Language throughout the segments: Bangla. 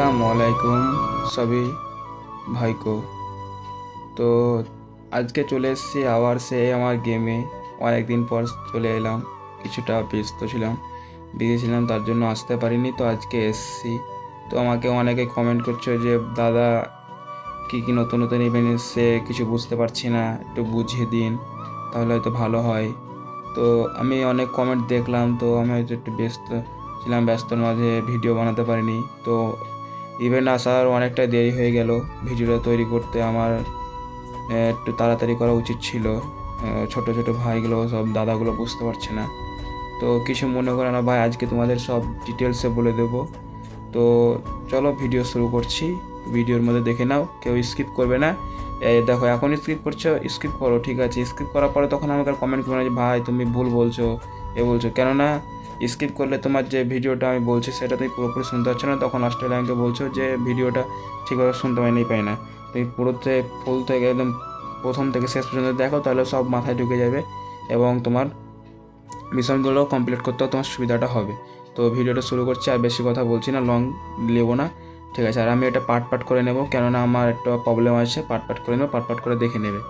अस्सलाम वालेकुम सभी भाई को। তো আজকে চলে এসেছি আবার সে আমার গেমে। অনেক দিন পর চলে এলাম, কিছুটা ব্যস্ত ছিলাম, বিজি ছিলাম, তার জন্য আসতে পারিনি। তো আজকে এসেছি। তো আমাকে অনেকে কমেন্ট করছে যে দাদা কী কী নতুন নতুন ইভেন্ট এসছে, কিছু বুঝতে পারছি না, একটু বুঝিয়ে দিন, তাহলে হয়তো ভালো হয়। তো আমি অনেক কমেন্ট দেখলাম, তো আমি হয়তো একটু ব্যস্ত ছিলাম, ব্যস্তর মাঝে ভিডিও বানাতে পারিনি। তো ইভেন্ট আসার অনেকটা দেরি হয়ে গেল, ভিডিওটা তৈরি করতে আমার একটু তাড়াতাড়ি করা উচিত ছিল। ছোট ছোট ভাইগুলো সব দাদাগুলো বুঝতে পারছে না। তো কিছু মনে করে না ভাই, আজকে তোমাদের সব ডিটেলসে বলে দেবো। তো চলো ভিডিও শুরু করছি। ভিডিওর মধ্যে দেখে নাও, কেউ স্কিপ করবে না। দেখো এখন স্কিপ করছো, স্কিপ করো, ঠিক আছে। স্কিপ করার পরে তখন আমাকে কমেন্ট করবে না যে ভাই তুমি ভুল বলছো, বলছো। কেননা স্কিপ করলে তোমার যে ভিডিওটা আমি বলছি সেটা তুমি পুরোপুরি শুনতে পাচ্ছ না, তখন লাস্টে আমাকে বলছো যে ভিডিওটা ঠিকভাবে শুনতে পাই না। তুমি পুরোতে ফুল থেকে একদম প্রথম থেকে শেষ পর্যন্ত দেখো, তাহলে সব মাথায় ঢুকে যাবে এবং তোমার মিশনগুলো কমপ্লিট করতেও তোমার সুবিধাটা হবে। তো ভিডিওটা শুরু করছি, আর বেশি কথা বলছি না, লং নেবো না, ঠিক আছে। আর আমি এটা পার্ট করে নেব, কেননা আমার একটা প্রবলেম আছে, পার্ট করে নেবো, পার্ট করে দেখে নেবে।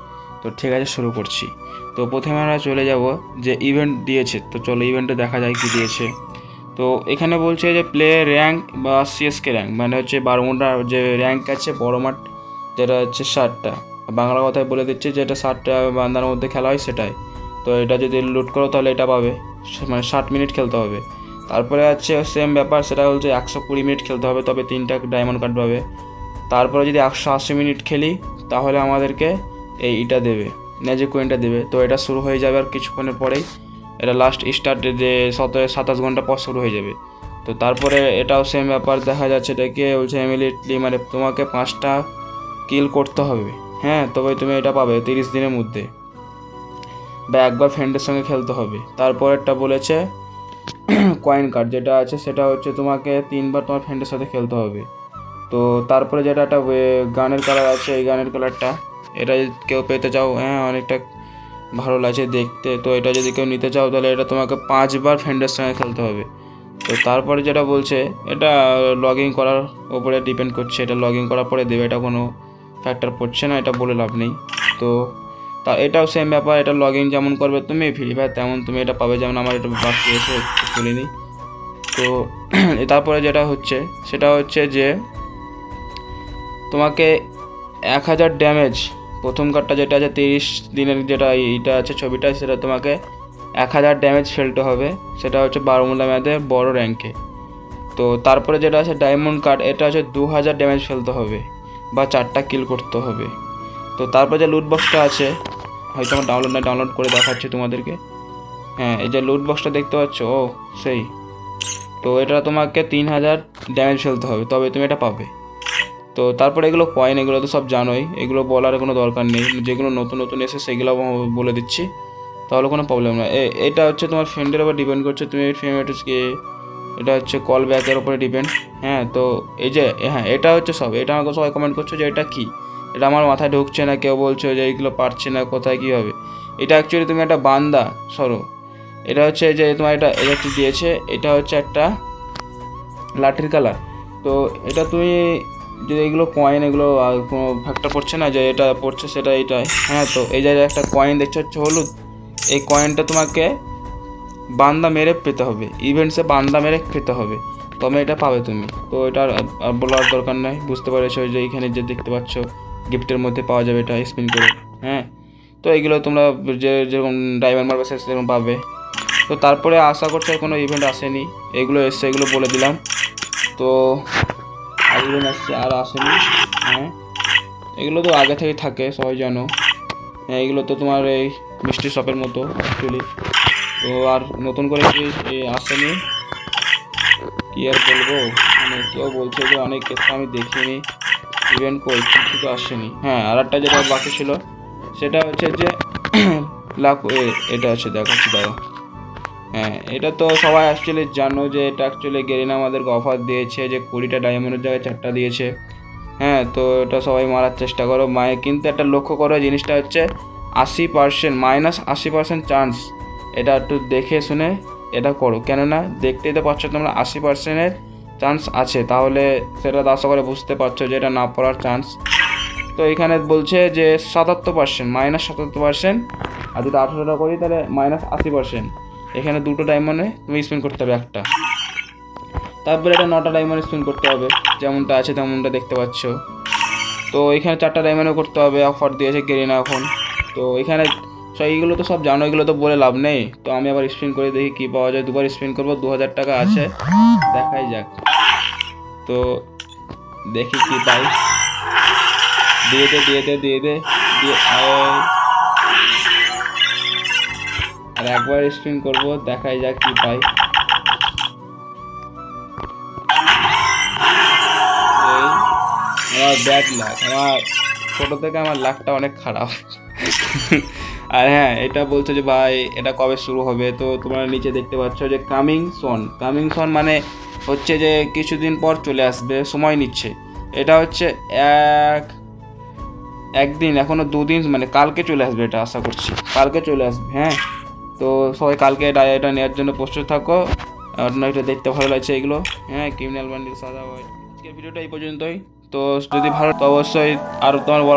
তো ঠিক আছে, শুরু করছি। তো প্রথমে আমরা চলে যাব যে ইভেন্ট দিয়েছে। তো চলো ইভেন্টে দেখা যায় কি দিয়েছে। তো এখানে বলছে যে প্লে র্যাঙ্ক বা সিএসকে র্যাঙ্ক, মানে হচ্ছে বারমুডা যে র্যাঙ্ক আছে বড় মাঠ, যেটা হচ্ছে 60টা। বাংলা কথায় বলে দিচ্ছে যে এটা 60টা বান্দার মধ্যে খেলা হয় সেটাই। তো এটা যদি লুট করো তাহলে এটা পাবে, মানে 60 মিনিট খেলতে হবে। তারপরে আছে সেম ব্যাপার, সেটা হচ্ছে 120 মিনিট খেলতে হবে, তবে 3টা ডায়মন্ড কার্ড পাবে। তারপরে যদি 180 মিনিট খেলি তাহলে আমাদেরকে এইটা দেবে, ম্যাজিক কয়েনটা দেবে। তো এটা শুরু হয়ে যাবে আর কিছুক্ষণের পরেই। এটা লাস্ট স্টার্ট যে 27 ঘন্টা পর শুরু হয়ে যাবে। তো তারপরে এটাও সেম ব্যাপার দেখা যাচ্ছে, এটাকে বলছে ইমিডিয়েটলি, মানে তোমাকে 5টা কিল করতে হবে, হ্যাঁ, তবে তুমি এটা পাবে 30 দিনের মধ্যে, বা একবার ফ্রেন্ডের সঙ্গে খেলতে হবে। তারপরেরটা বলেছে কয়েন কার্ড যেটা আছে সেটা হচ্ছে তোমাকে 3বার তোমার ফ্রেন্ডের সাথে খেলতে হবে। তো তারপরে যেটা একটা গানের কালার আছে, এই গানের কালারটা এটা কেউ পেতে চাও, হ্যাঁ, অনেকটা ভালো লাগছে দেখতে। তো এটা যদি কেউ নিতে চাও তাহলে এটা তোমাকে 5বার ফ্রেন্ডের সঙ্গে খেলতে হবে। তো তারপরে যেটা বলছে এটা লগ ইন করার ওপরে ডিপেন্ড করছে, এটা লগ ইন করার পরে দেবে, এটা কোনো ফ্যাক্টর পড়ছে না, এটা বলে লাভ নেই। তো এটাও সেম ব্যাপার, এটা লগ ইন যেমন করবে তুমি ফ্রি ফায়ার তেমন তুমি এটা পাবে। যেমন আমার এটা বাকি এসে তুলে নিই। তো তারপরে যেটা হচ্ছে সেটা হচ্ছে যে তোমাকে 1000 ড্যামেজ, প্রথম কার্ডটা যেটা আছে 30 দিনের যেটা এইটা আছে ছবিটা, সেটা তোমাকে 1000 ড্যামেজ ফেলতে হবে, সেটা হচ্ছে বারমুডা ম্যাচের বড় র্যাঙ্কে। তো তারপরে যেটা আছে ডায়মন্ড কার্ড, এটা হচ্ছে 2000 ড্যামেজ ফেলতে হবে বা 4টা কিল করতে হবে। তো তারপরে যে লুট বক্সটা আছে, হয়তো আমার ডাউনলোড করে দেখাচ্ছি তোমাদেরকে। হ্যাঁ, এই যে লুট বক্সটা দেখতে পাচ্ছ, ও সেই। তো এটা তোমাকে 3000 ড্যামেজ ফেলতে হবে, তবে তুমি এটা পাবে। তো তারপরে এগুলো কয়েন, এগুলো তো সব জানোই, এগুলো বলার কোনো দরকার নেই, যেগুলো নতুন নতুন এসে সেগুলো বলে দিচ্ছি, তাহলে কোনো প্রবলেম না। এটা হচ্ছে তোমার ফ্রেন্ডের উপর ডিপেন্ড করছে, তুমি ফ্রেন্ডকে, এটা হচ্ছে কল ব্যাকের উপরে ডিপেন্ড। হ্যাঁ, তো এই যে, হ্যাঁ, এটা হচ্ছে সব। এটা আমাকে সবাই কমেন্ট করছো যে এটা কি, এটা আমার মাথায় ঢুকছে না, কেউ বলছো যে এইগুলো পারছে না, কোথায় কী হবে। এটা অ্যাকচুয়ালি তুমি একটা বান্দা, সরো, এটা হচ্ছে যে তোমার এটা একটু দিয়েছে, এটা হচ্ছে একটা লাঠির কালার। তো এটা তুমি যদি এগুলো কয়েন, এগুলো কোনো ফ্যাক্টর পড়ছে না যে এটা পড়ছে সেটা এইটাই, হ্যাঁ। তো এই জায়গায় একটা কয়েন দেখতে হচ্ছে হলুদ, এই কয়েনটা তোমাকে বান্দা মেরে পেতে হবে, ইভেন্টসে বান্দা মেরে পেতে হবে, তবে এটা পাবে তুমি। তো এটা আর বলার দরকার নাই, বুঝতে পেরেছো যে এইখানে যে দেখতে পাচ্ছ গিফটের মধ্যে পাওয়া যাবে এটা স্পিন করে, হ্যাঁ। তো এইগুলো তোমরা যেরকম ডায়মন্ড মারবে সেরকম পাবে। তো তারপরে আশা করছি আর কোনো ইভেন্ট আসেনি, এগুলো এসছে, এগুলো বলে দিলাম। তো ইভেন্ট আসছে আর আসেনি, হ্যাঁ, এগুলো তো আগে থেকেই থাকে, সবাই জানো। হ্যাঁ, এগুলো তো তোমার এই মিষ্টি শপের মতো অ্যাকচুয়ালি। তো আর নতুন করে কি আসেনি, কি আর বলবো, মানে কেউ বলছে যে অনেক ক্ষেত্রে আমি দেখিনি ইভেন্ট কই, কিছু তো আসেনি। হ্যাঁ, আর একটা যেটা বাকি ছিল সেটা হচ্ছে যে এটা আছে, দেখাচ্ছি দাঁড়াও। হ্যাঁ, এটা তো সবাই অ্যাকচুয়ালি জানো যে এটা অ্যাকচুয়ালি গেরিনা আমাদেরকে অফার দিয়েছে যে 20টা ডায়মন্ডের জায়গায় 4টা দিয়েছে। হ্যাঁ, তো এটা সবাই মারার চেষ্টা করো কিন্তু একটা লক্ষ্য করো, জিনিসটা হচ্ছে 80% -80% চান্স, এটা একটু দেখে শুনে এটা করো, কেননা দেখতেই তো পাচ্ছ তোমরা 80%-এর চান্স আছে, তাহলে সেটা আশা করে বুঝতে পারছো যে এটা না পড়ার চান্স। তো এখানে বলছে যে 77%, -77%, আর যদি 18টা করি তাহলে -80%। এখানে 2টো ডায়মন্ডে তুমি স্পিন করতে হবে একটা, তারপরে এটা 9টা ডায়মন্ড স্পিন করতে হবে, যেমনটা আছে তেমনটা দেখতে পাচ্ছ। তো এখানে 4টা ডায়মন্ডও করতে হবে, অফার দিয়েছে গেরিনা এখন। তো এখানে এইগুলো তো সব জানো, এগুলো তো বলে লাভ নেই। তো আমি আবার স্পিন করে দেখি কি পাওয়া যায়। 2বার স্পিন করবো, 2000 টাকা আছে, দেখাই যাক। তো দেখি কি পাই। দিয়ে দে। আর একবার স্পিন করবো, দেখাই যাক কি পাই। আমার ব্যাড লাক, আমার ছোটো থেকে আমার লাকটা অনেক খারাপ। আর হ্যাঁ, এটা বলছে যে ভাই এটা কবে শুরু হবে। তো তোমরা নিচে দেখতে পাচ্ছ যে কামিং সন মানে হচ্ছে যে কিছুদিন পর চলে আসবে, সময় নিচ্ছে। এটা হচ্ছে একদিন, এখনও 2 দিন, মানে কালকে চলে আসবে, এটা আশা করছি কালকে চলে আসবে। হ্যাঁ, তো সবাই কালকে এটা নেওয়ার জন্য প্রস্তুত থাকো। আর এটা দেখতে ভালো লাগছে এগুলো। হ্যাঁ, ক্রিমিনাল বান্ডিল সাদা হোয়াইট। আজকের ভিডিওটা এই পর্যন্তই। তো যদি ভালো, তো অবশ্যই আর তোমার বলা